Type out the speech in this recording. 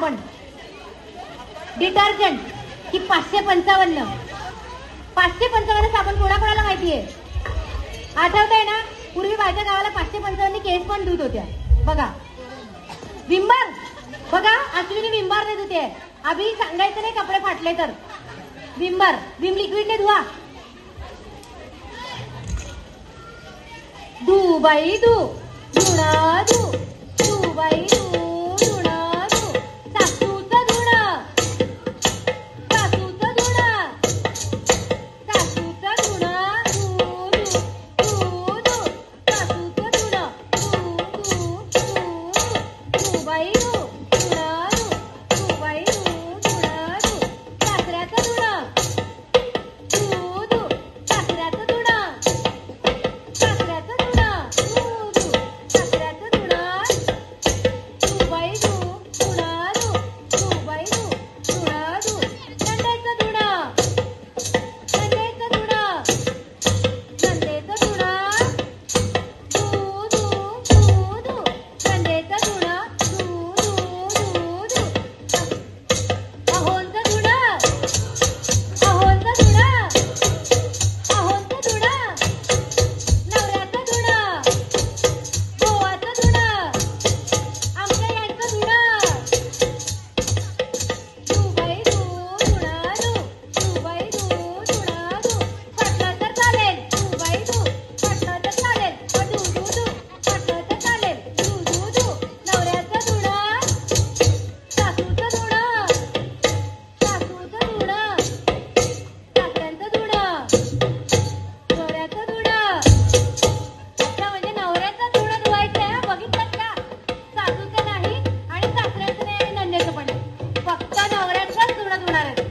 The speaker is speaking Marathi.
साबण डिटर्जंट ही 555. 555 साबण कोणाकोणाला माहितीये? आठवतंय ना? पूर्वी माझ्या गावाला 555 केस पण धुत होत्या बघा. विंबार बघा, अश्विनी विंबार देत होते. अभि सांगायचं नाही कपडे फाटले तर विंबार, विम लिक्विडने धुवा. धू बाई धू, धुणं धू, धू बाई धू, धुणं धू. सासूचं धुणं, सासूचं धुणं, सासूचं धुणं धू धू, धू धू. सासूचं धुणं धू धू, धू धू. धू बाई धू, धुणं धू, धू बाई धू, धुणं धू. सासऱ्याचं धुणं धू धू, सासऱ्याचं धुणं, सासऱ्याचं धुणं धू धू, सासऱ्याचं धुणं धू बाई धू, धुणं धू, धू बाई धू, धुणं धू. नंदेचं धुणं, नंदेचं धुणं, नंदेचं धुणं धू धू, धू धू. नंदेचं धुणं धू धू, धू धू. अहोंचं धुणं, अहोंचं धुणं, अहोंचं धुणं. नवऱ्याचं धुणं, गोवाचं धुणं, आमच्या यांचं धुणं. धू बाई धू, धुणं धू, धू बाई धू, धुणं धू. फाटलं तर चालेल, धू बाई धू, फाटलं तर चालेल. धू धू धू, फाटलं तर चालेल. धू धू धू. नवऱ्याचं धुणं, सासूचं धुणं, सासूचं धुणं, सासऱ्यांचं धुणं, नवऱ्याचं धुणं. अच्छा, म्हणजे नवऱ्याचं धुणं धुवायचंय, बघितलं का? सासूचं नाही आणि सासऱ्याचं नाही आणि नंदेचं पण नाही. फक्त नवऱ्याचंच धुणं धुणार आहे.